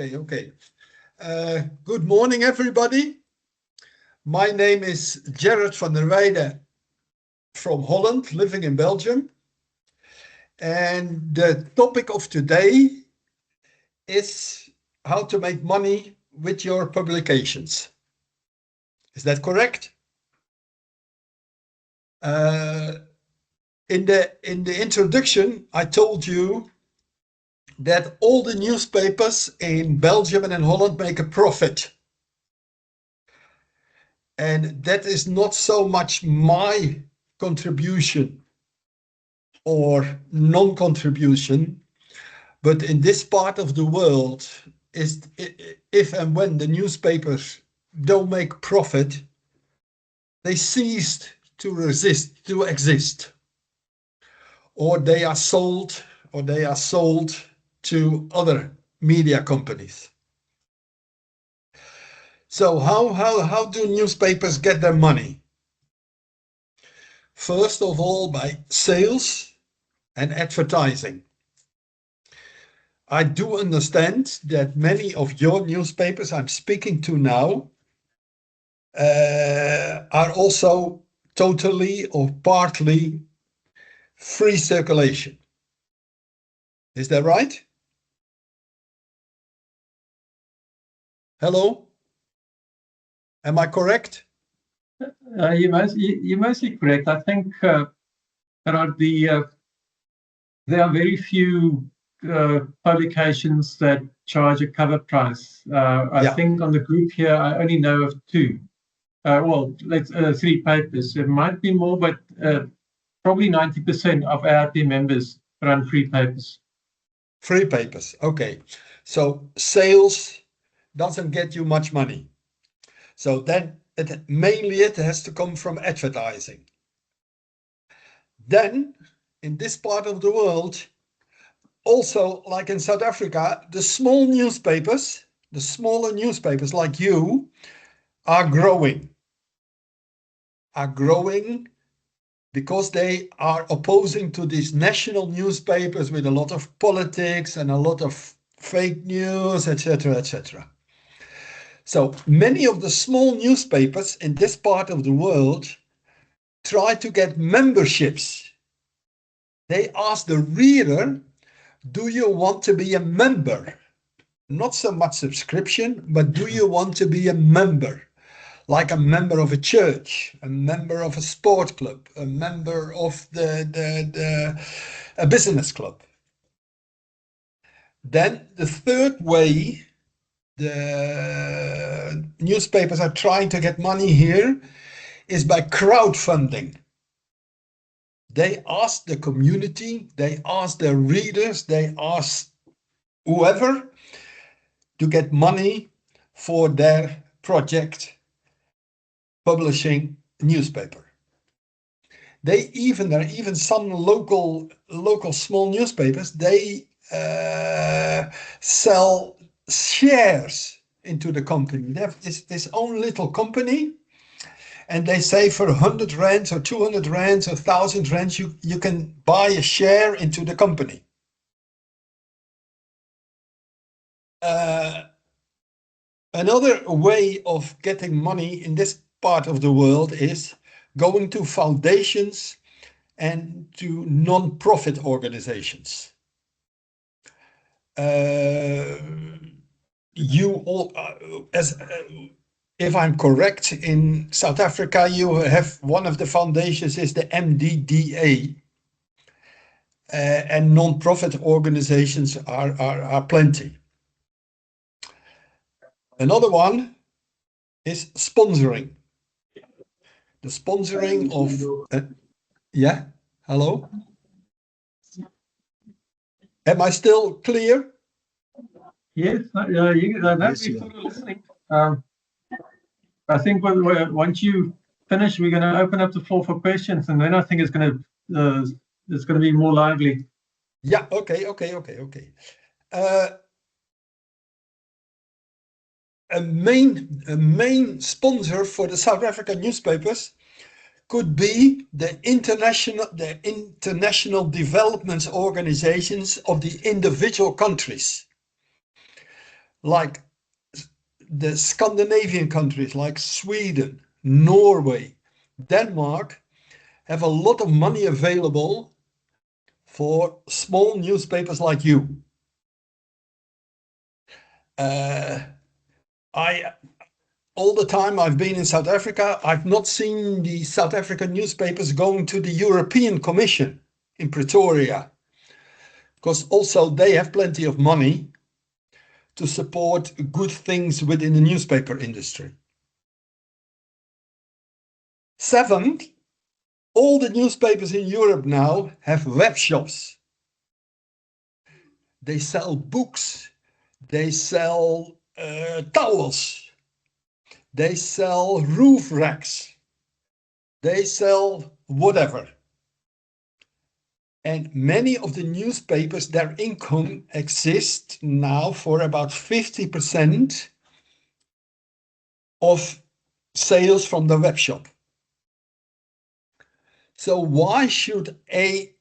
Okay. Good morning, everybody. My name is Gerard van der Weijden from Holland, living in Belgium. And the topic of today is how to make money with your publications. Is that correct? In the introduction, I told you that all the newspapers in Belgium and in Holland make a profit. And that is not so much my contribution or non-contribution, but in this part of the world, is if and when the newspapers don't make profit, they cease to exist, or they are sold to other media companies. So how do newspapers get their money? First of all, by sales and advertising. I do understand that many of your newspapers I'm speaking to now are also totally or partly free circulation. Is that right? Hello? Am I correct? You're mostly correct. I think there are very few publications that charge a cover price. I think on the group here, I only know of two. Three papers. It might be more, but probably 90% of AIP members run free papers. Free papers, okay. So sales doesn't get you much money. So then it has to come from advertising. Then in this part of the world, also like in South Africa, the smaller newspapers like you are growing because they are opposing to these national newspapers with a lot of politics and a lot of fake news, etc., etc. So many of the small newspapers in this part of the world try to get memberships. They ask the reader, do you want to be a member? Not so much subscription, but do you want to be a member? Like a member of a church, a member of a sport club, a member of a business club. Then the third way the newspapers are trying to get money here is by crowdfunding. They ask the community, they ask their readers, they ask whoever to get money for their project publishing a newspaper. There are even some local small newspapers, they sell shares into the company. They have this own little company, and they say for 100 rands or 200 rands or 1,000 rands, you can buy a share into the company. Another way of getting money in this part of the world is going to foundations and to non-profit organizations. If I'm correct, in South Africa, you have one of the foundations is the MDDA, and non-profit organizations are plenty. Another one is sponsoring. The sponsoring of, yeah, hello? Am I still clear? Yes, listening. I think once you finish, we're going to open up the floor for questions, and then I think it's going to be more lively. Yeah, okay. A main sponsor for the South African newspapers could be the international development organizations of the individual countries. like the Scandinavian countries like Sweden, Norway, Denmark have a lot of money available for small newspapers like you. All the time I've been in South Africa, I've not seen the South African newspapers going to the European Commission in Pretoria, because also they have plenty of money to support good things within the newspaper industry. Seventh, all the newspapers in Europe now have web shops. They sell books, they sell towels, they sell roof racks, they sell whatever. And many of the newspapers, their income exists now for about 50% of sales from the web shop. So why should AIP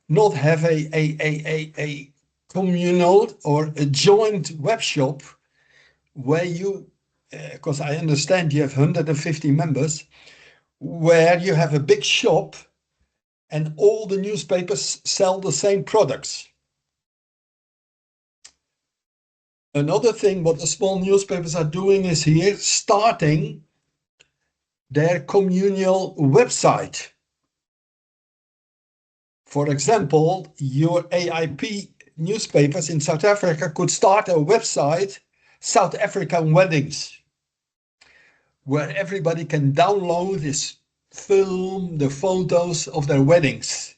not have a communal or a joint web shop where you, because I understand you have 150 members, where you have a big shop and all the newspapers sell the same products. Another thing what the small newspapers are doing is here starting their communal website. For example, your AIP newspapers in South Africa could start a website, South African Weddings, where everybody can download this film, the photos of their weddings,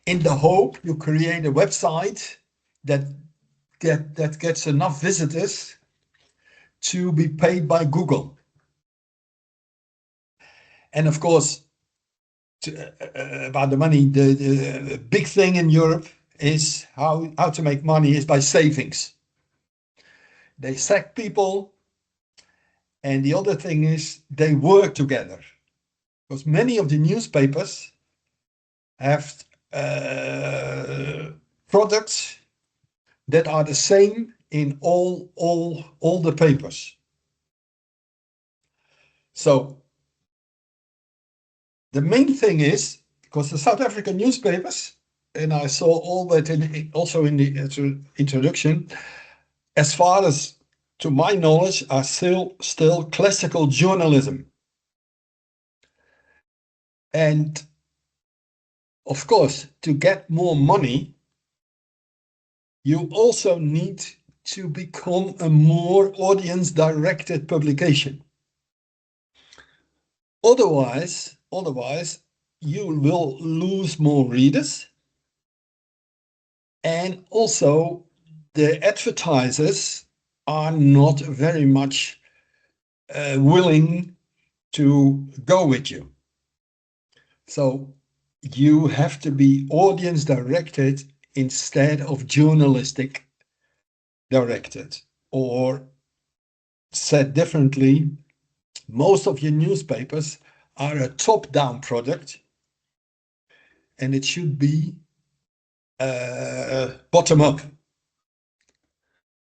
in the hope you create a website that gets enough visitors to be paid by Google. And of course, about the money, the big thing in Europe is how to make money is by savings. They sack people, and the other thing is they work together, because many of the newspapers have products that are the same in all the papers. So the main thing is, because the South African newspapers, and I saw all that also in the introduction, as far as to my knowledge, are still classical journalism. And of course, to get more money, you also need to become a more audience-directed publication. Otherwise, you will lose more readers, and also the advertisers are not very much willing to go with you. So you have to be audience directed instead of journalistic directed. Or said differently, most of your newspapers are a top-down product, and it should be bottom-up.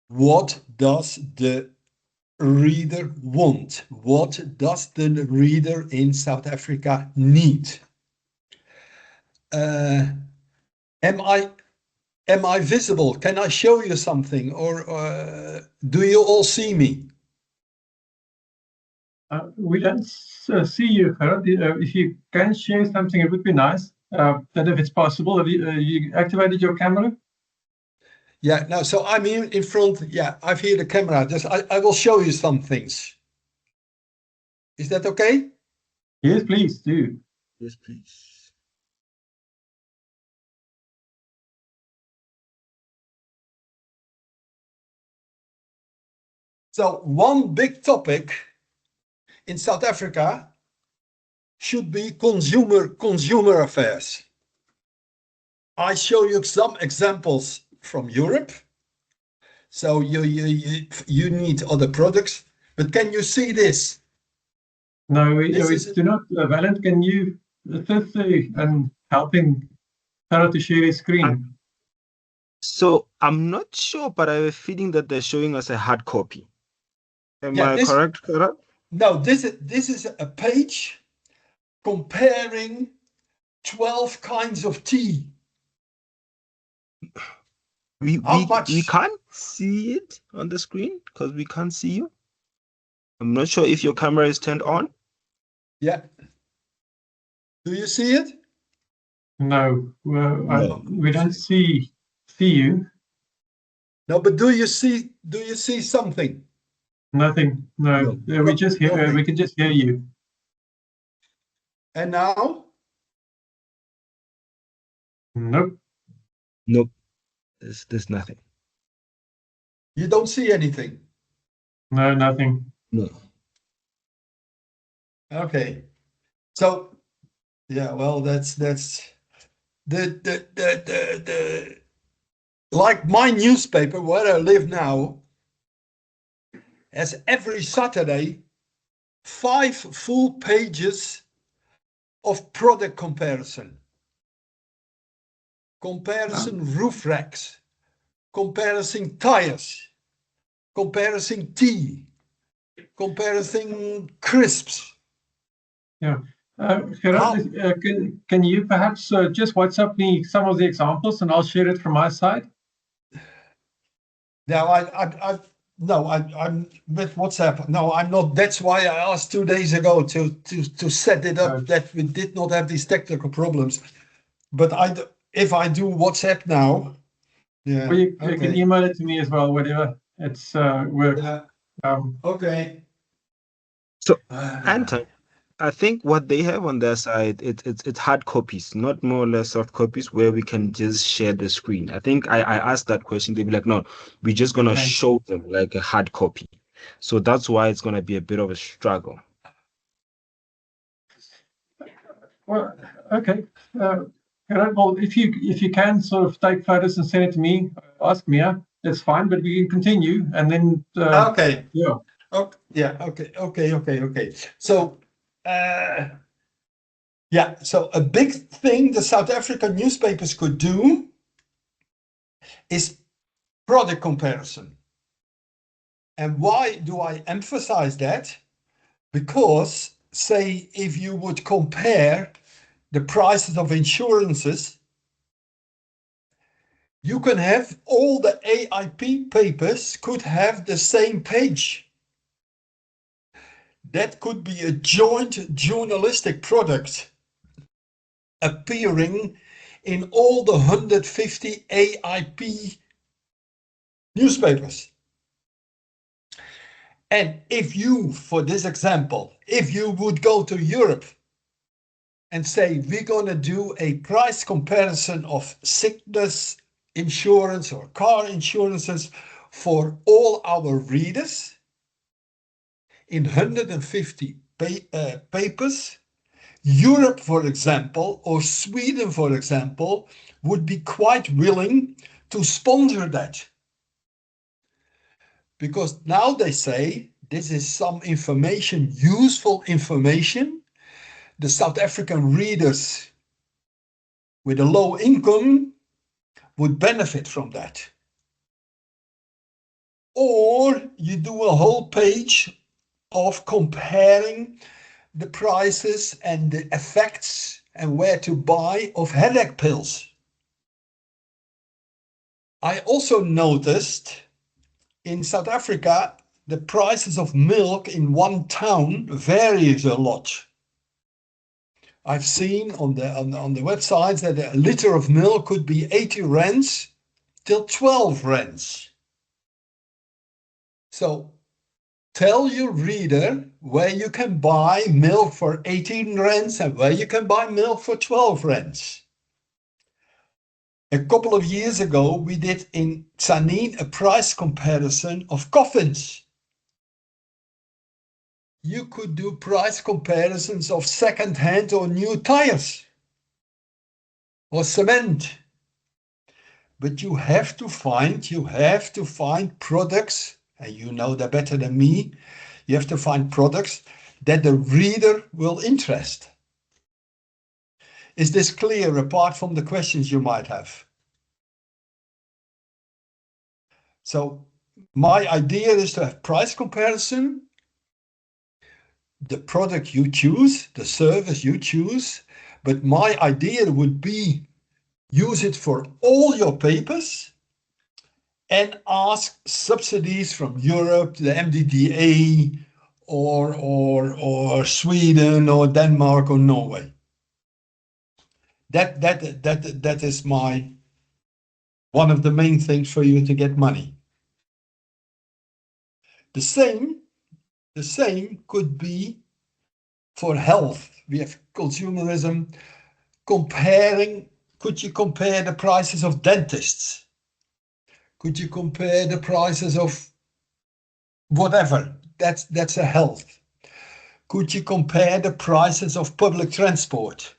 What does the reader want? What does the reader in South Africa need? Am I visible? Can I show you something, or do you all see me? We don't see you, Gerard. If you can share something, it would be nice. That if it's possible, have you activated your camera? Yeah, no, so I'm here in front. Yeah, I've here the camera. Just I will show you some things. Is that okay? Yes, please do. Yes, please. So one big topic in South Africa should be consumer affairs. I show you some examples from Europe. So you need other products, but can you see this? No, we do not. Valent, can you assist and helping Gerard to share his screen? So I'm not sure, but I have a feeling that they're showing us a hard copy. Am Yeah, I correct, Gerard? no, this is a page comparing 12 kinds of tea. How We much? can't see it on the screen because we can't see you. I'm not sure if your camera is turned on. Yeah. Do you see it? No, No. we don't see you. No, but do you see something? Nothing. No, No. we just hear. Nothing. We can just hear you. And now? Nope. Nope. There's nothing. You don't see anything. No, nothing. No. Okay. So yeah, well, that's the like my newspaper where I live now has every Saturday 5 full pages of product comparison roof racks, comparison tires, comparison tea, comparison crisps. Yeah. Gerard, can you perhaps just WhatsApp me some of the examples and I'll share it from my side? Now, I'm with WhatsApp. No, I'm not. That's why I asked 2 days ago to set it up that we did not have these technical problems. But if I do WhatsApp now, yeah, Or you okay. can email it to me as well, whatever. It's work. Yeah, Um, okay. So, Anton, I think what they have on their side, it's hard copies, not more or less soft copies where we can just share the screen. I think I asked that question. They'd be like, no, we're just gonna Okay. show them like a hard copy. So that's why it's gonna be a bit of a struggle. Well, okay. Gerard, well, if you can sort of take photos and send it to me, ask me. That's fine, but we can continue and then. Okay. Yeah. Okay. Yeah. Okay. So, yeah. So a big thing the South African newspapers could do is product comparison. And why do I emphasize that? Because, say, if you would compare the prices of insurances, you can have all the AIP papers could have the same page. That could be a joint journalistic product appearing in all the 150 AIP newspapers. And if you, for this example, if you would go to Europe and say, we're going to do a price comparison of sickness insurance or car insurances for all our readers in 150 papers, Europe, for example, or Sweden, for example, would be quite willing to sponsor that. Because now they say this is some information, useful information. The South African readers with a low income would benefit from that. Or you do a whole page of comparing the prices and the effects and where to buy of headache pills. I also noticed in South Africa, the prices of milk in one town varies a lot. I've seen on the websites that a liter of milk could be 80 rands till 12 rands. So tell your reader where you can buy milk for 18 rands and where you can buy milk for 12 rands. A couple of years ago, we did in Tzaneen a price comparison of coffins. You could do price comparisons of second-hand or new tires or cement. But you have to find products, and you know that better than me. You have to find products that the reader will interest. Is this clear apart from the questions you might have? So my idea is to have price comparison, the product you choose, the service you choose, but my idea would be use it for all your papers and ask subsidies from Europe, the MDDA, or Sweden or Denmark or Norway. That is my one of the main things for you to get money. The same could be for health. We have consumerism. Could you compare the prices of dentists? Could you compare the prices of whatever? That's a health. Could you compare the prices of public transport?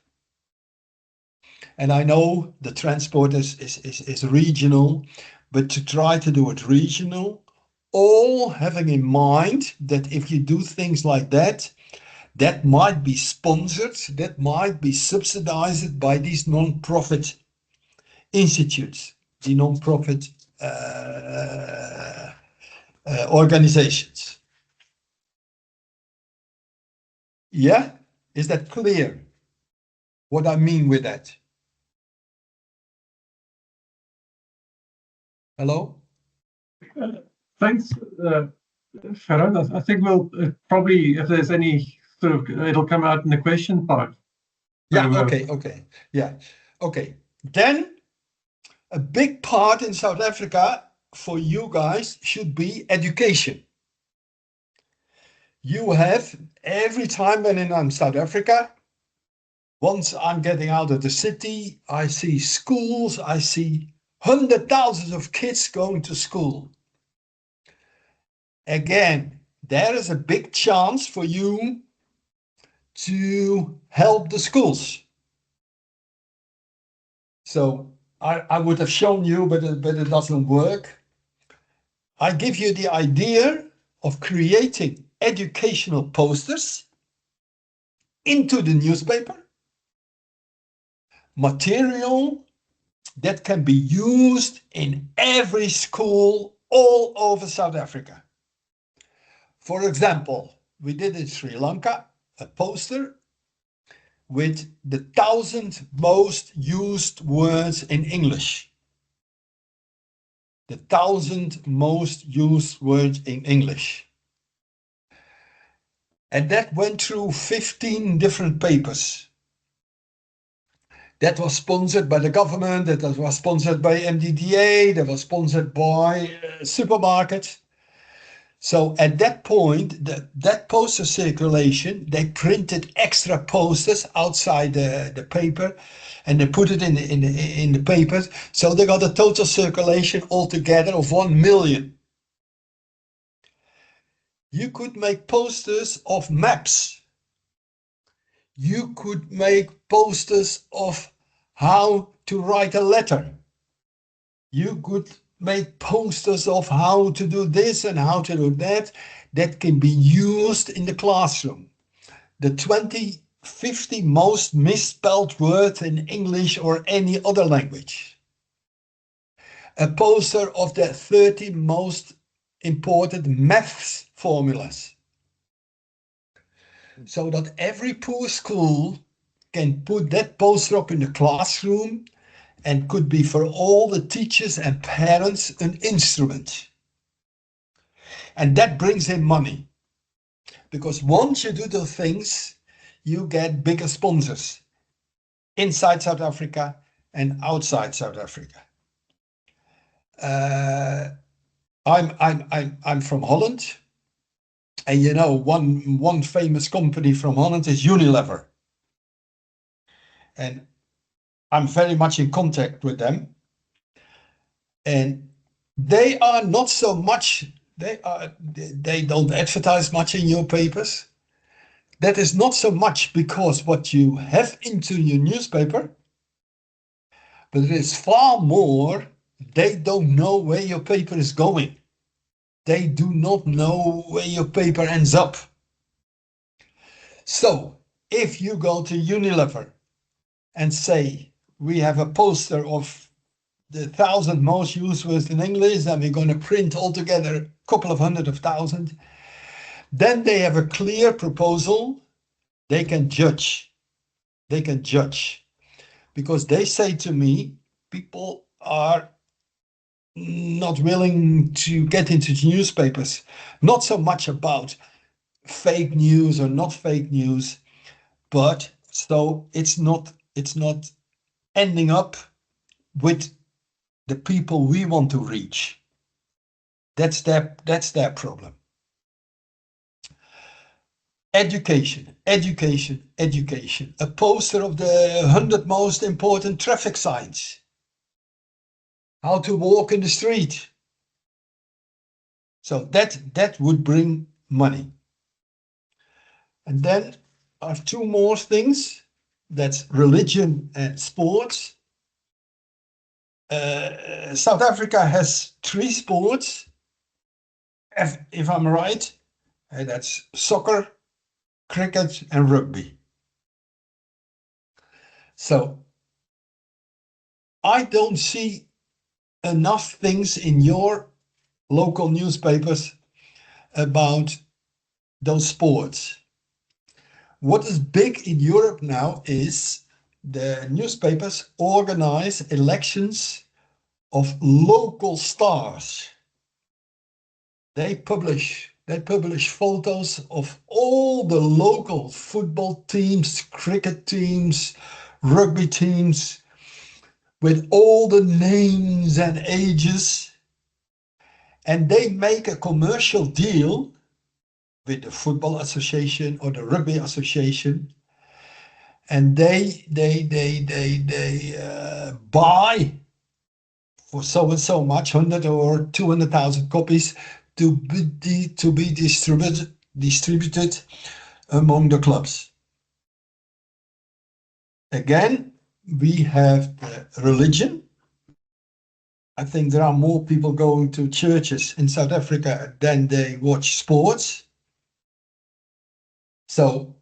And I know the transport is regional, but to try to do it regional, all having in mind that if you do things like that, that might be sponsored, that might be subsidized by these non-profit institutes, the non-profit organizations. Yeah? Is that clear? What I mean with that? Hello? Thanks, Gerard. I think we'll probably, if there's any sort of, it'll come out in the question part. Yeah, okay. Yeah, okay. Then a big part in South Africa for you guys should be education. You have, every time when I'm in South Africa, once I'm getting out of the city, I see schools, I see hundreds of thousands of kids going to school. Again, there is a big chance for you to help the schools. So I would have shown you, but it doesn't work. I give you the idea of creating educational posters into the newspaper, material that can be used in every school all over South Africa. For example, we did in Sri Lanka a poster with the 1,000 most used words in English. The 1,000 most used words in English. And that went through 15 different papers. That was sponsored by the government, that was sponsored by MDDA, that was sponsored by supermarkets. So at that point, that poster circulation, they printed extra posters outside the paper and they put it in the papers. So they got a total circulation altogether of 1 million. You could make posters of maps. You could make posters of how to write a letter. You could make posters of how to do this and how to do that. That can be used in the classroom. The 50 most misspelled words in English or any other language. A poster of the 30 most important maths formulas. So that every poor school can put that poster up in the classroom and could be for all the teachers and parents an instrument. And that brings in money. Because once you do those things, you get bigger sponsors inside South Africa and outside South Africa. I'm from Holland. And you know, one famous company from Holland is Unilever. And I'm very much in contact with them. And they are not so much, they don't advertise much in your papers. That is not so much because what you have into your newspaper, but it is far more, they don't know where your paper is going. They do not know where your paper ends up. So if you go to Unilever and say, we have a poster of the 1,000 most used words in English, and we're going to print altogether a couple of 100,000. Then they have a clear proposal. They can judge. They can judge. Because they say to me, people are not willing to get into newspapers. Not so much about fake news or not fake news, but so it's not ending up with the people we want to reach. That's their problem. Education, education, education. A poster of the 100 most important traffic signs. How to walk in the street. So that would bring money. And then I have two more things. That's religion and sports. South Africa has 3 sports, if I'm right. That's soccer, cricket, and rugby. So I don't see enough things in your local newspapers about those sports. What is big in Europe now is the newspapers organize elections of local stars. They publish photos of all the local football teams, cricket teams, rugby teams, with all the names and ages. And they make a commercial deal with the football association or the rugby association, and they buy for so and so much, 100 or 200,000 copies to be distributed among the clubs. Again, we have the religion. I think there are more people going to churches in South Africa than they watch sports. So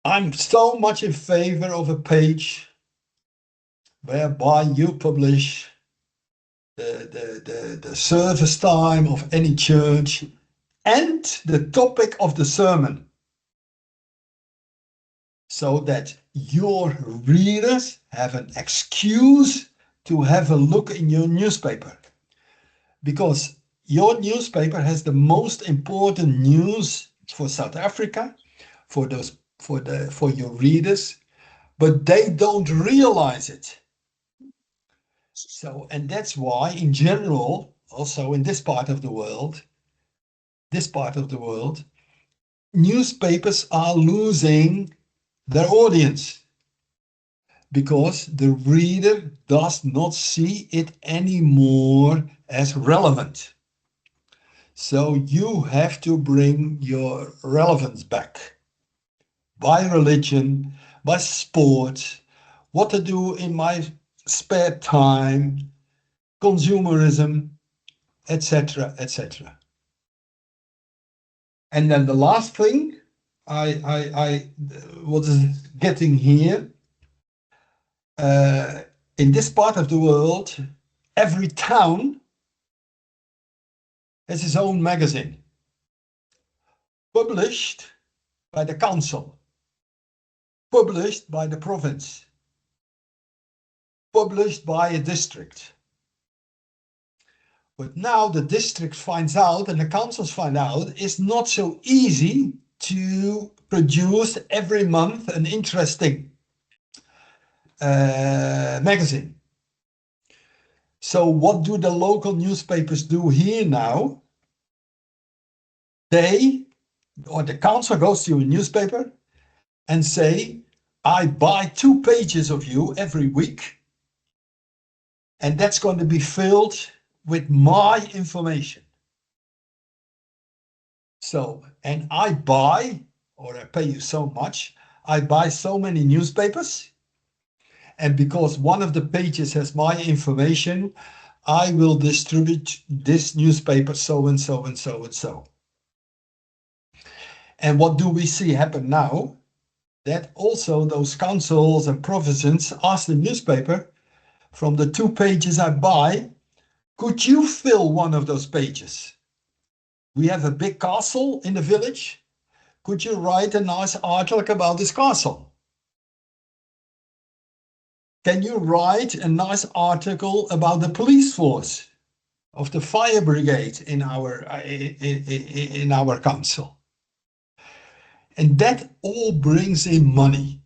I'm so much in favor of a page whereby you publish the service time of any church and the topic of the sermon, so that your readers have an excuse to have a look in your newspaper, because your newspaper has the most important news for South Africa, for your readers, but they don't realize it. So, and that's why in general, also in this part of the world, newspapers are losing their audience because the reader does not see it anymore as relevant. So you have to bring your relevance back by religion, by sport, what to do in my spare time, consumerism, etc., etc. And then the last thing I was getting here, in this part of the world, every town has its own magazine, published by the council, published by the province, published by a district. But now the district finds out and the councils find out it's not so easy to produce every month an interesting magazine. So what do the local newspapers do here now? They, or the council goes to a newspaper and say, I buy 2 pages of you every week, and that's going to be filled with my information. So, and I buy, or I pay you so much, I buy so many newspapers, and because one of the pages has my information, I will distribute this newspaper so and so and so and so. And what do we see happen now? That also those councils and provinces ask the newspaper, from the 2 pages I buy, could you fill one of those pages? We have a big castle in the village. Could you write a nice article about this castle? Can you write a nice article about the police force of the fire brigade in our council? And that all brings in money.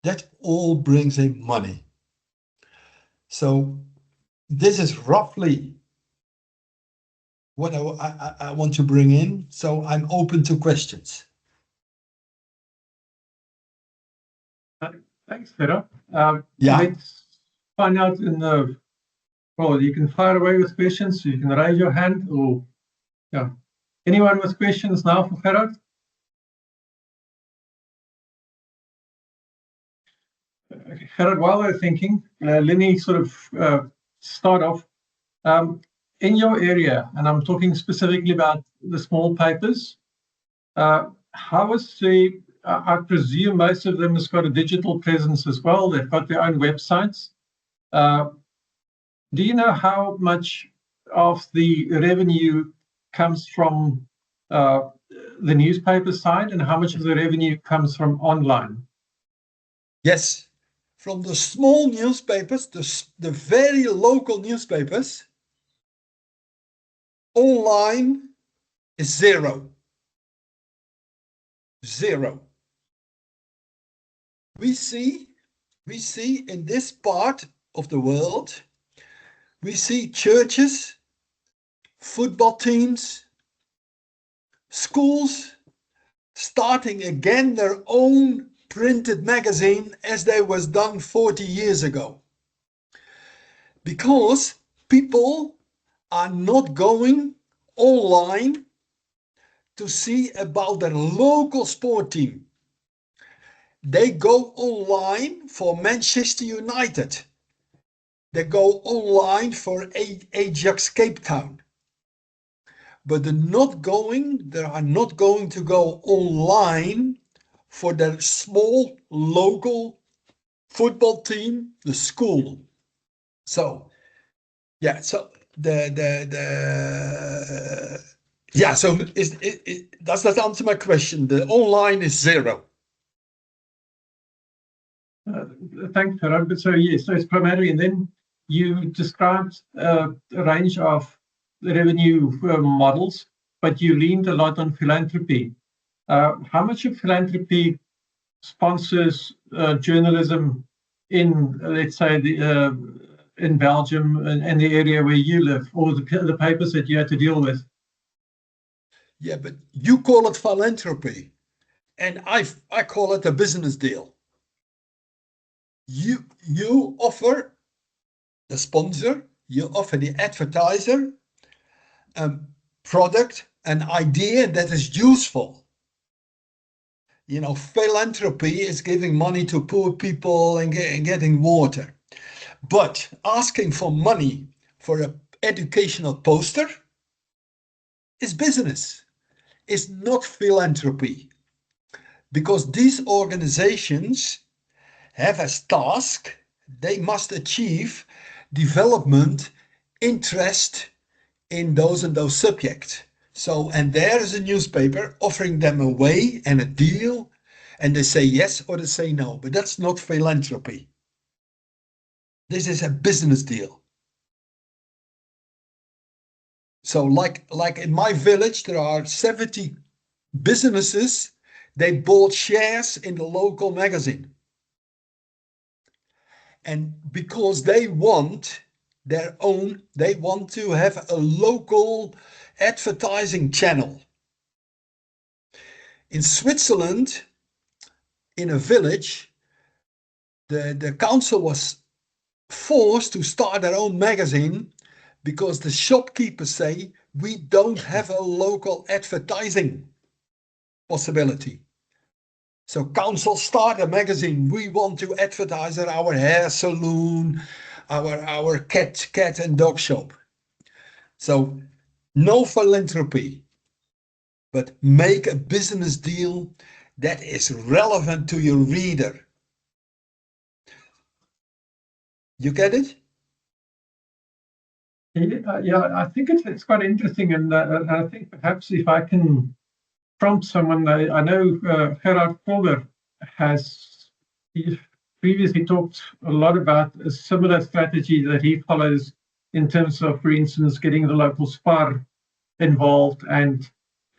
That all brings in money. So this is roughly what I want to bring in. So I'm open to questions. Thanks, Gerard. Yeah. Let's find out well, you can fire away with questions. You can raise your hand or, yeah. Anyone with questions now for Gerard? Gerard, while we're thinking, let me sort of start off. In your area, and I'm talking specifically about the small papers, how is I presume most of them has got a digital presence as well. They've got their own websites. Do you know how much of the revenue comes from the newspaper side and how much of the revenue comes from online? Yes, from the small newspapers, the very local newspapers, online is zero. Zero. We see in this part of the world, we see churches, football teams, schools starting again their own printed magazine as they was done 40 years ago. Because people are not going online to see about their local sport team. They go online for Manchester United. They go online for Ajax Cape Town. But they are not going to go online for their small local football team, the school. So, yeah, so so does that answer my question? The online is zero. Thanks, Gerard. But so yes, so it's primarily, and then you described a range of revenue models, but you leaned a lot on philanthropy. How much of philanthropy sponsors journalism in, let's say, in Belgium and the area where you live, or the papers that you had to deal with? Yeah, but you call it philanthropy, and I call it a business deal. You offer the sponsor, you offer the advertiser a product, an idea that is useful. You know, philanthropy is giving money to poor people and getting water. But asking for money for an educational poster is business. It's not philanthropy. Because these organizations have as task, they must achieve development, interest in those and those subjects. So, and there is a newspaper offering them a way and a deal, and they say yes or they say no, but that's not philanthropy. This is a business deal. So like in my village, there are 70 businesses. They bought shares in the local magazine. And because they want to have a local advertising channel. In Switzerland, in a village, the council was forced to start their own magazine because the shopkeepers say, we don't have a local advertising possibility. So council start a magazine. We want to advertise at our hair salon, our cat and dog shop. So no philanthropy, but make a business deal that is relevant to your reader. You get it? Yeah, I think it's quite interesting, and I think perhaps if I can prompt someone, I know Gerard has previously talked a lot about a similar strategy that he follows in terms of, for instance, getting the local SPAR involved and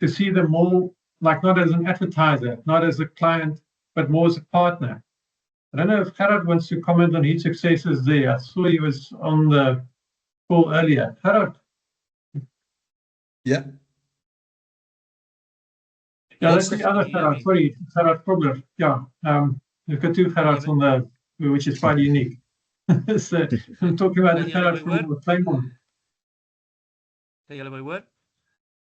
to see them more like not as an advertiser, not as a client, but more as a partner. I don't know if Gerard wants to comment on his successes there. I saw he was on the call earlier. Gerard? Yeah. Yeah, that's the other Gerard. Sorry, Gerard Kobler. Yeah, we've got two Gerards on the, which is quite unique. So I'm talking about the Gerard from Claymont. Can you hear my word?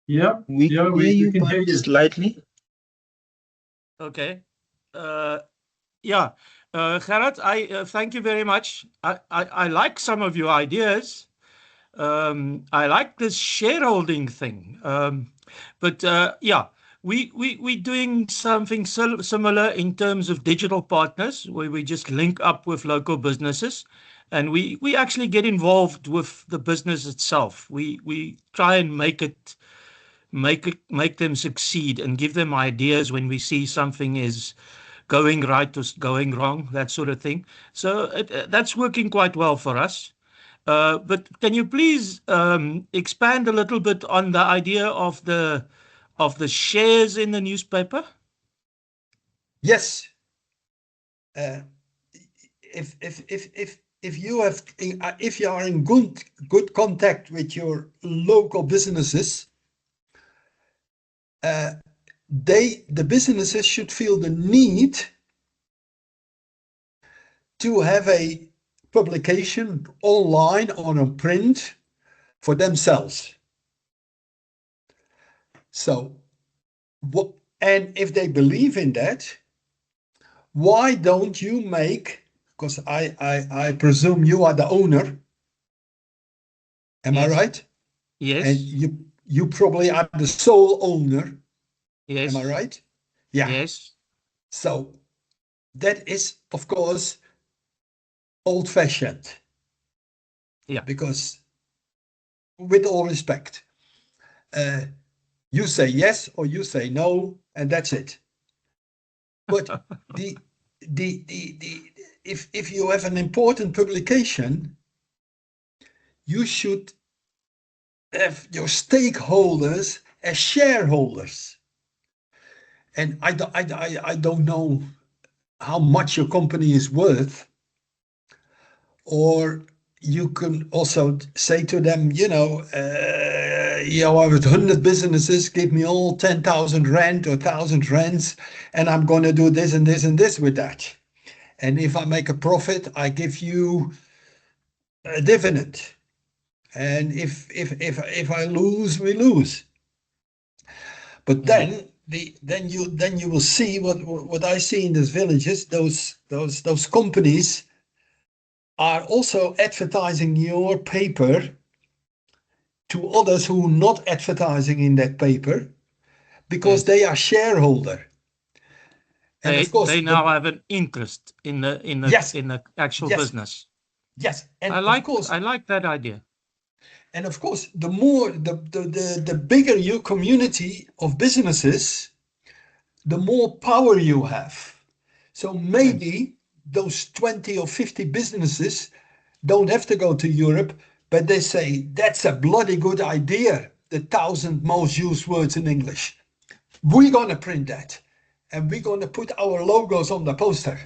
Yeah, We yeah, hear you, can but hear you slightly. Okay. Yeah, Gerard, I thank you very much. I like some of your ideas. I like this shareholding thing. But yeah, we're doing something similar in terms of digital partners, where we just link up with local businesses, and we actually get involved with the business itself. We try and make them succeed and give them ideas when we see something is going right or going wrong, that sort of thing. So that's working quite well for us. But can you please expand a little bit on the idea of the shares in the newspaper? Yes. If you have, if you are in good contact with your local businesses, the businesses should feel the need to have a publication online or on print for themselves. So, and if they believe in that, why don't you make, because I presume you are the owner, am I right? Yes. And you probably are the sole owner. Yes. Am I right? Yeah. Yes. So that is, of course, old-fashioned. Yeah. Because, with all respect, you say yes or you say no, and that's it. But if you have an important publication, you should have your stakeholders as shareholders. And I don't know how much your company is worth, or you can also say to them, I have 100 businesses, give me all 10,000 rand or 1,000 rands, and I'm going to do this and this and this with that. And if I make a profit, I give you a dividend. And if I lose, we lose. But then you will see what I see in these villages. Those companies are also advertising your paper to others who are not advertising in that paper, because they are shareholder. And of course they now have an interest in the actual business. Yes, and I like that idea. And of course, the more the bigger your community of businesses, the more power you have. So maybe those 20 or 50 businesses don't have to go to Europe, but they say, that's a bloody good idea, the 1,000 most used words in English. We're going to print that, and we're going to put our logos on the poster.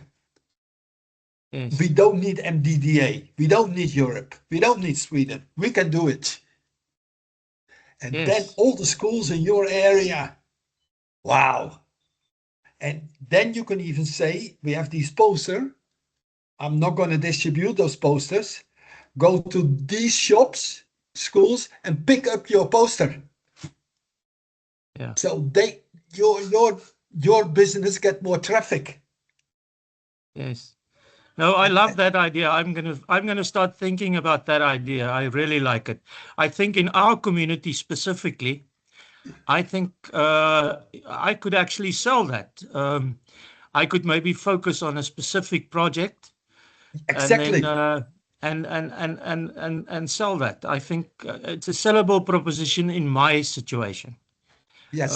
Yes. We don't need MDDA. We don't need Europe. We don't need Sweden. We can do it. And then all the schools in your area, wow. And then you can even say, we have these posters. I'm not going to distribute those posters. Go to these shops, schools, and pick up your poster. Yeah. So your business get more traffic. Yes. No, I love that idea. I'm gonna start thinking about that idea. I really like it. I think in our community specifically, I think I could actually sell that. I could maybe focus on a specific project, Exactly. and sell that. I think it's a sellable proposition in my situation. Yes.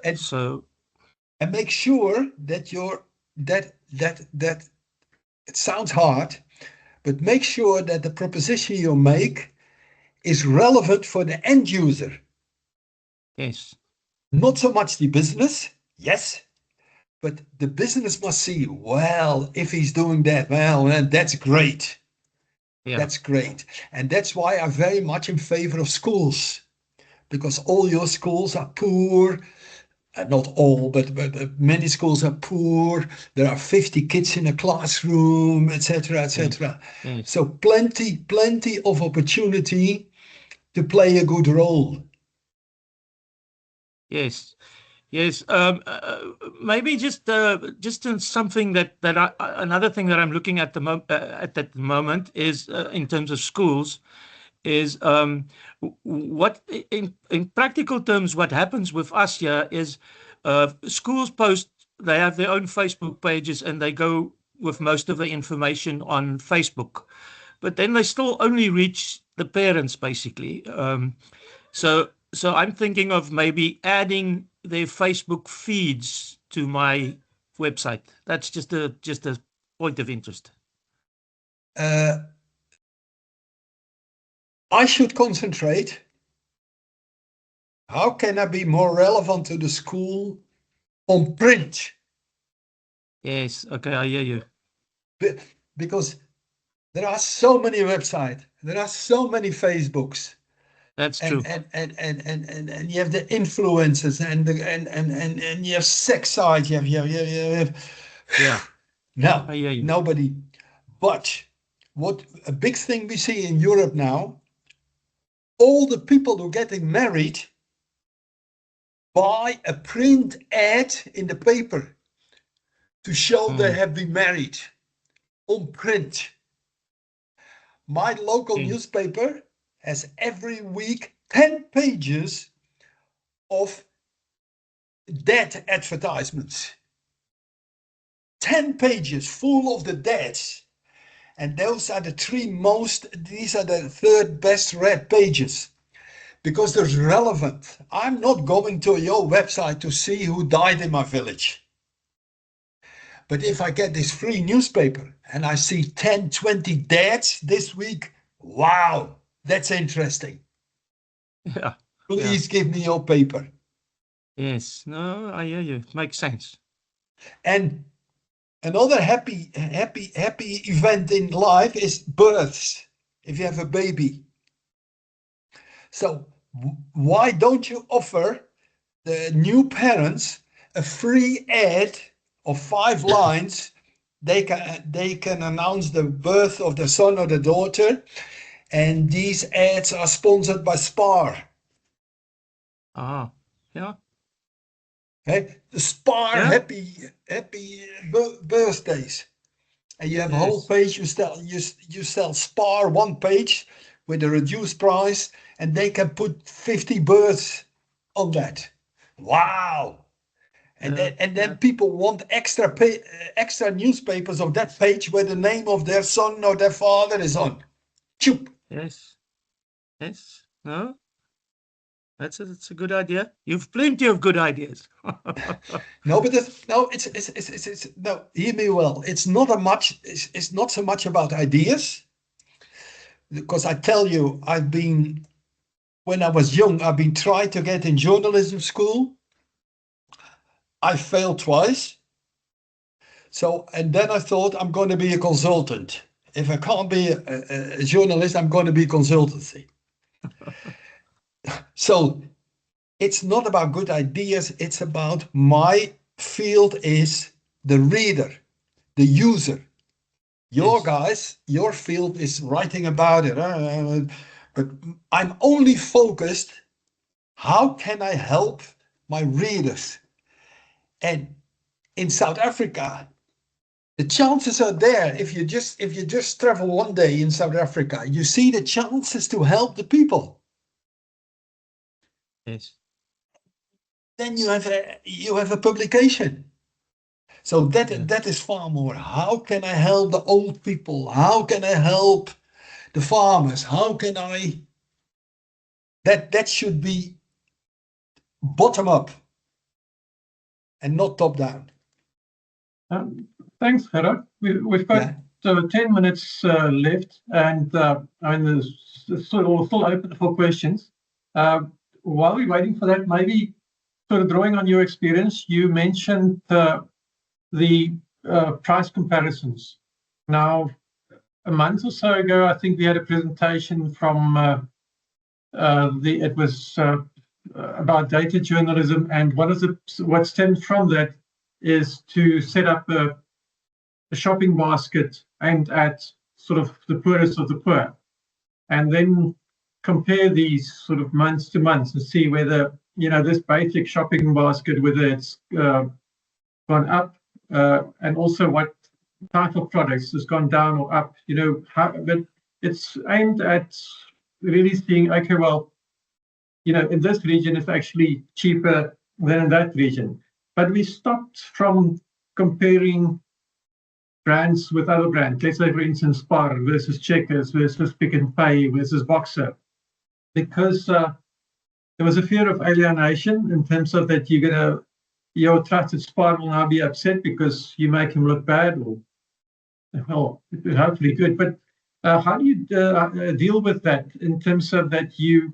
And So and make sure that that it sounds hard, but make sure that the proposition you make is relevant for the end user. yes, Not so much the business, yes, but the business must see, well, if he's doing that, well, then that's great. yeah, That's great. And that's why I'm very much in favor of schools, because all your schools are poor. Not all, but many schools are poor. There are 50 kids in a classroom, etc., etc. yes, So plenty of opportunity to play a good role. yes. Yes, maybe just in something that another thing that I'm looking at at that moment is in terms of schools is what in practical terms what happens with us here is schools post, they have their own Facebook pages and they go with most of the information on Facebook, but then they still only reach the parents basically. So I'm thinking of maybe adding their Facebook feeds to my website. That's just a point of interest. I should concentrate. How can I be more relevant to the school on print? Yes, okay, I hear you. Because there are so many websites, there are so many Facebooks. That's true. And you have the influencers and you have sex sites. You have Yeah. No, I hear you. nobody. But what a big thing we see in Europe now, all the people who are getting married buy a print ad in the paper to show they have been married on print. My local newspaper has every week 10 pages of dead advertisements. 10 pages full of the deads. And those are the these are the third best read pages because they're relevant. I'm not going to your website to see who died in my village. But if I get this free newspaper and I see 10, 20 deaths this week, wow, that's interesting. Yeah. Please give me your paper. Yes, no, I hear you. It makes sense. And another happy event in life is births, if you have a baby. So why don't you offer the new parents a free ad of 5 lines? They can announce the birth of the son or the daughter, and these ads are sponsored by Spar. Ah, yeah. Okay? The Spar happy birthdays. And you have a whole page, you sell Spar one page with a reduced price, and they can put 50 birds on that. Wow. And then people want extra newspapers of that page where the name of their son or their father is on. Choop. Yes. No, that's a good idea. You've plenty of good ideas. No, but it's no. Hear me well. It's not It's not so much about ideas, because I tell you, when I was young, I've been trying to get in journalism school. I failed twice. So, and then I thought I'm going to be a consultant. If I can't be a journalist, I'm going to be consultancy. So it's not about good ideas. It's about my field is the reader, the user. Your guys, your field is writing about it. But I'm only focused, how can I help my readers? And in South Africa, the chances are there. If you just travel one day in South Africa, you see the chances to help the people. Yes. Then you have a publication. So that is far more. How can I help the old people? How can I help the farmers. How can I? That should be bottom up and not top down. Thanks, Gerard. We've got 10 minutes left, and I mean, there's still open for questions. While we're waiting for that, maybe sort of drawing on your experience, you mentioned the price comparisons. Now, a month or so ago, I think we had a presentation from it was about data journalism, and what stems from that is to set up a shopping basket aimed at sort of the poorest of the poor, and then compare these sort of months to months and see whether, you know, this basic shopping basket, whether it's gone up, and also what type of products has gone down or up, you know, but it's aimed at really seeing, okay, well, you know, in this region it's actually cheaper than in that region. But we stopped from comparing brands with other brands. Let's say, for instance, Spar versus Checkers versus Pick n Pay versus Boxer, because there was a fear of alienation in terms of that your trusted Spar will now be upset because you make him look bad, or well, hopefully good. But how do you deal with that in terms of that you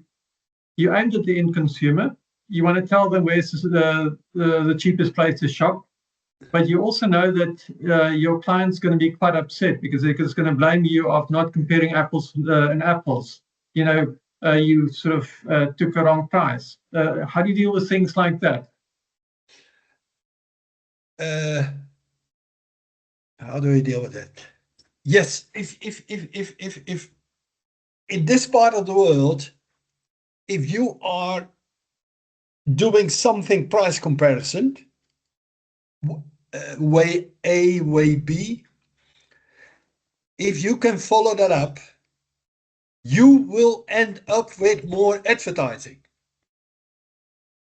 aimed at the end consumer? You want to tell them where's the cheapest place to shop, but you also know that your client's going to be quite upset because they're just going to blame you of not comparing apples and apples. You know, you sort of took a wrong price. How do you deal with things like that? How do we deal with that? Yes, if in this part of the world, if you are doing something price comparison, way A, way B, if you can follow that up, you will end up with more advertising.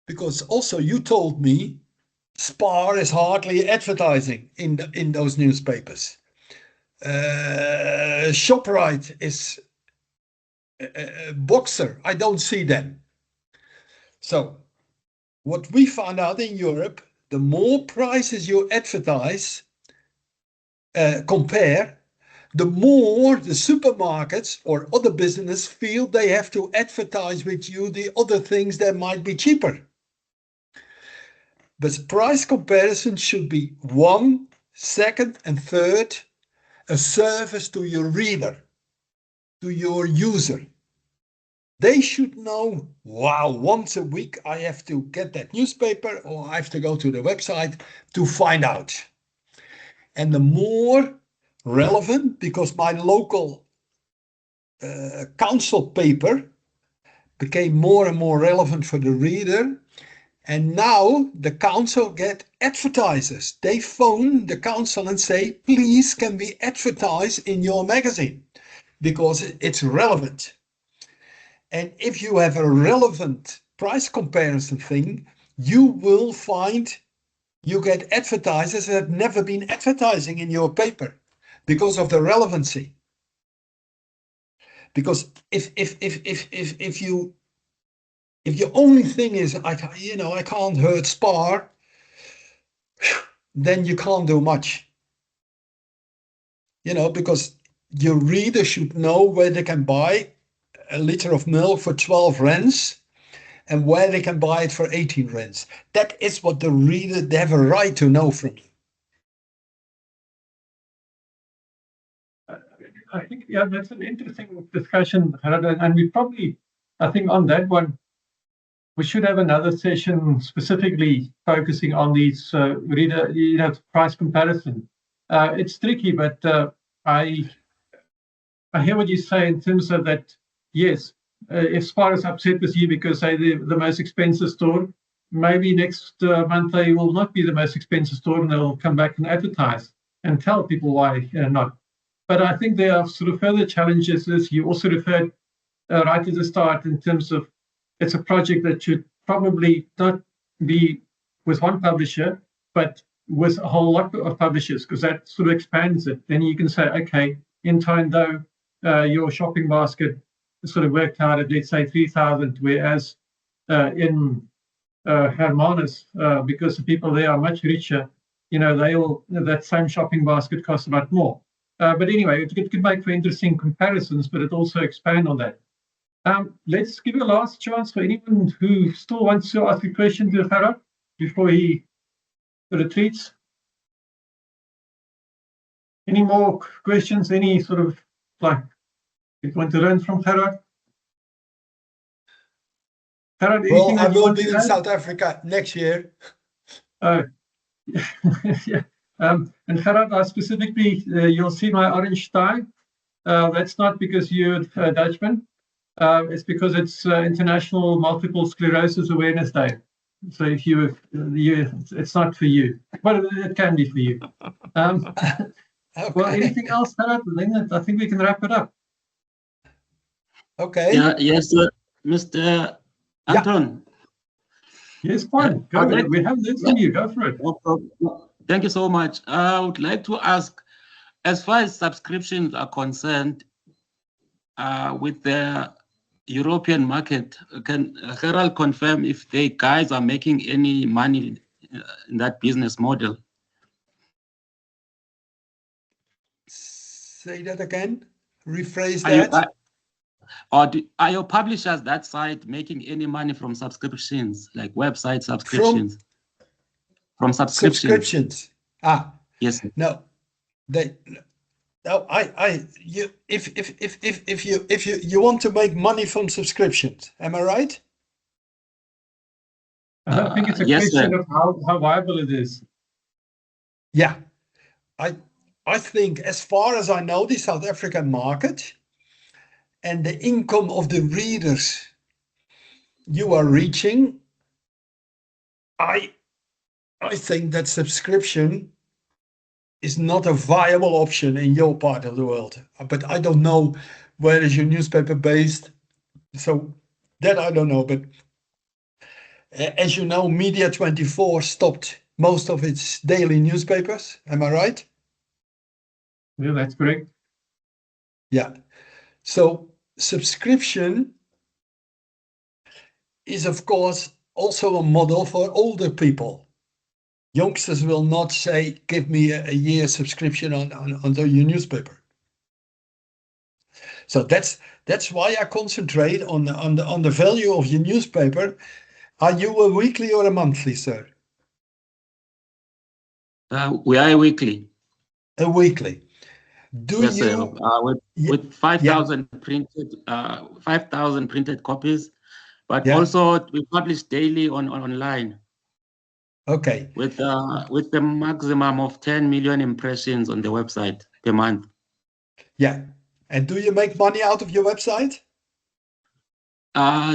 Because also you told me Spar is hardly advertising in those newspapers. ShopRite is Boxer. I don't see them. So what we found out in Europe, the more prices you advertise, compare, the more the supermarkets or other business feel they have to advertise with you the other things that might be cheaper. But price comparison should be one, second, and third, a service to your reader, to your user. They should know, wow, once a week I have to get that newspaper or I have to go to the website to find out. And the more relevant, because my local council paper became more and more relevant for the reader. And now the council get advertisers. They phone the council and say, please, can we advertise in your magazine? Because it's relevant. And if you have a relevant price comparison thing, you will find you get advertisers that have never been advertising in your paper because of the relevancy. Because if your only thing is, I can't hurt Spar, then you can't do much. You know, because your reader should know where they can buy a liter of milk for 12 rands and where they can buy it for 18 rands. That is what the reader, they have a right to know from you. I think, yeah, that's an interesting discussion, and we probably, I think on that one, we should have another session specifically focusing on these reader, price comparison. It's tricky, but I hear what you say in terms of that. Yes, if Spar is upset with you because they're the most expensive store, maybe next month they will not be the most expensive store, and they'll come back and advertise and tell people why not. But I think there are sort of further challenges, as you also referred right at the start, in terms of it's a project that should probably not be with one publisher, but with a whole lot of publishers, because that sort of expands it. Then you can say, okay, in Though your shopping basket sort of worked out at, let's say, 3,000, whereas in Hermanus, because the people there are much richer, that same shopping basket costs a lot more. But anyway, it could make for interesting comparisons, but it also expand on that. Let's give a last chance for anyone who still wants to ask a question to Gerard before he retreats. Any more questions? Any sort of you want to learn from Gerard? Gerard, well, I will be in South Africa next year. Yeah. And Gerard, specifically, you'll see my orange tie. That's not because you're a Dutchman. It's because it's International Multiple Sclerosis Awareness Day. So if it's not for you. Well, it can be for you. Okay. Well, anything else, Gerard? I think we can wrap it up. Okay. Yeah, yes, Mr. Anton. Yes, fine. Go ahead. We have this from you. Go for it. No problem. Thank you so much. I would like to ask, as far as subscriptions are concerned, with the European market, can Gerald confirm if they guys are making any money in that business model? Say that again. Rephrase that. Are your publishers that side making any money from subscriptions, like website subscriptions? From subscriptions. Subscriptions. Yes. No. If you want to make money from subscriptions, am I right? I don't think it's a question of how viable it is. Yeah. I think, as far as I know, the South African market and the income of the readers you are reaching, I think that subscription is not a viable option in your part of the world. But I don't know where is your newspaper based. So that I don't know. But as you know, Media24 stopped most of its daily newspapers. Am I right? Yeah, that's correct. Yeah. So subscription is, of course, also a model for older people. Youngsters will not say, give me a year subscription on your newspaper. So that's why I concentrate on the value of your newspaper. Are you a weekly or a monthly, sir? We are weekly. A weekly. Yes, sir. With 5,000 printed copies, but also we publish daily online. Okay. With the maximum of 10 million impressions on the website per month. Yeah. And do you make money out of your website?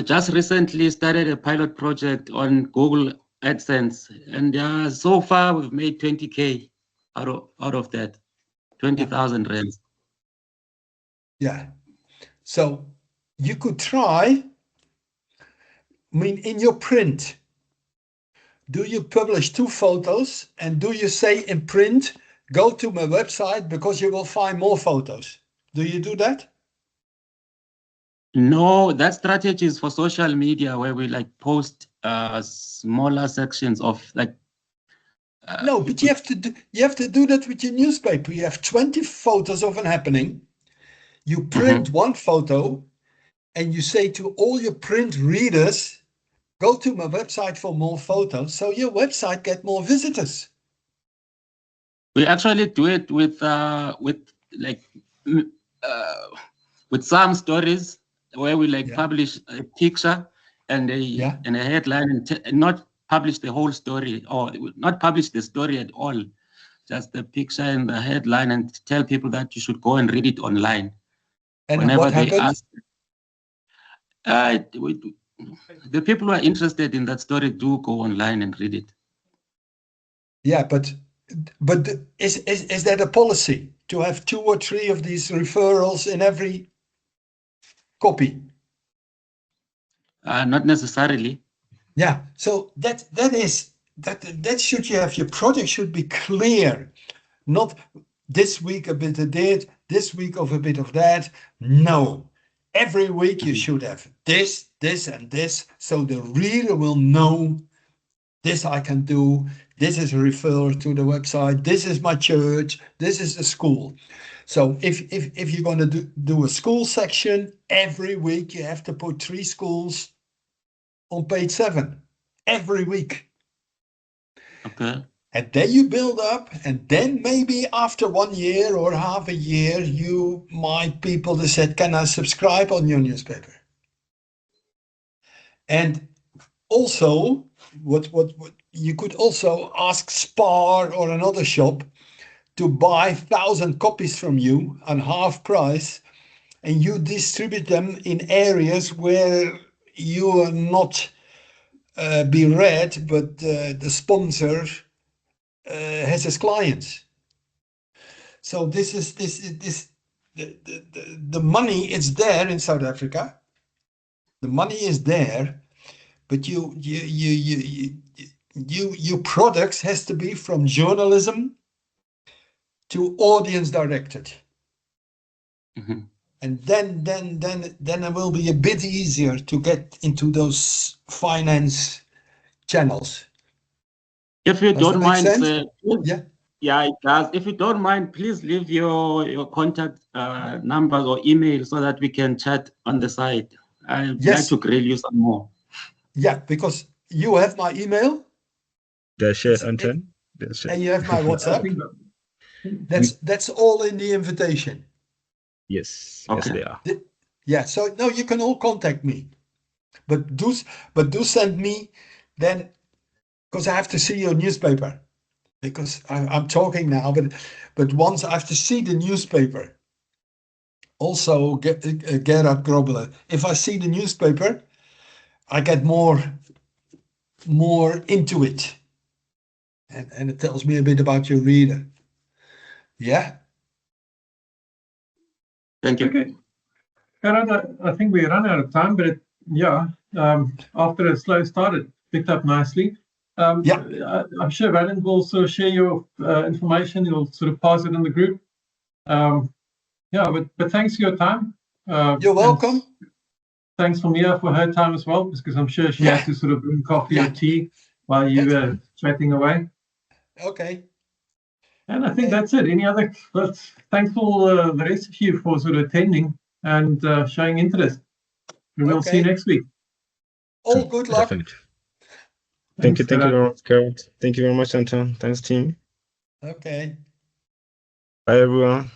Just recently started a pilot project on Google AdSense, and so far we've made 20K out of that, 20,000 rands. Yeah. So you could try. I mean, in your print, do you publish 2 photos and do you say in print, go to my website because you will find more photos? Do you do that? No, that strategy is for social media where we post smaller sections of no, but you have to do that with your newspaper. You have 20 photos of an happening. You print 1 photo and you say to all your print readers, go to my website for more photos, so your website get more visitors. We actually do it with some stories where we publish a picture and a headline and not publish the whole story, or not publish the story at all, just the picture and the headline, and tell people that you should go and read it online. And whenever what happens? The people who are interested in that story do go online and read it. Yeah, but is that a policy to have 2 or 3 of these referrals in every copy? Not necessarily. Yeah, so that should you have. Your project should be clear, not this week a bit of this, this week of a bit of that. No. Every week you should have this, this, and this, so the reader will know this I can do. This is a referral to the website. This is my church. This is the school. So if you're going to do a school section, every week you have to put 3 schools on page 7. Every week. Okay. And then you build up, and then maybe after 1 year or half a year, you might people that said, can I subscribe on your newspaper? And also, what you could also ask Spar or another shop to buy 1,000 copies from you on half price, and you distribute them in areas where you are not be read, but the sponsor has his clients. So the money is there in South Africa. The money is there, but your products has to be from journalism to audience directed. Mm-hmm. And then it will be a bit easier to get into those finance channels. If you Does don't that make mind, sense? Yeah. Yeah, it does. If you don't mind, please leave your contact numbers or email so that we can chat on the side. I'd like to grill you some more. Yeah, because you have my email. That's it, Anton. That's it. And you have my I WhatsApp. think That's all in the invitation. Yes, Okay. yes, they are. Yeah, so no, you can all contact me. But do send me then, because I have to see your newspaper. Because I'm talking now, but once I have to see the newspaper. Also, Gerard Grobler. If I see the newspaper, I get more into it. And it tells me a bit about your reader. Yeah? Thank you. okay. Gerard, I think we run out of time, but after a slow start, it picked up nicely. I'm sure Weijden will sort of share your information. You'll sort of pass it in the group. But thanks for your time. You're welcome. Thanks for Mia for her time as well, because I'm sure she had to sort of bring coffee or tea while you were chatting away. Okay. And I think that's it. Any other? But thankful the rest of you for sort of attending and showing interest. We will see you next week. All good luck. Definitely. Thank you very much, Gerard. Thank you very much, Anton. Thanks, team. Okay. Bye, everyone.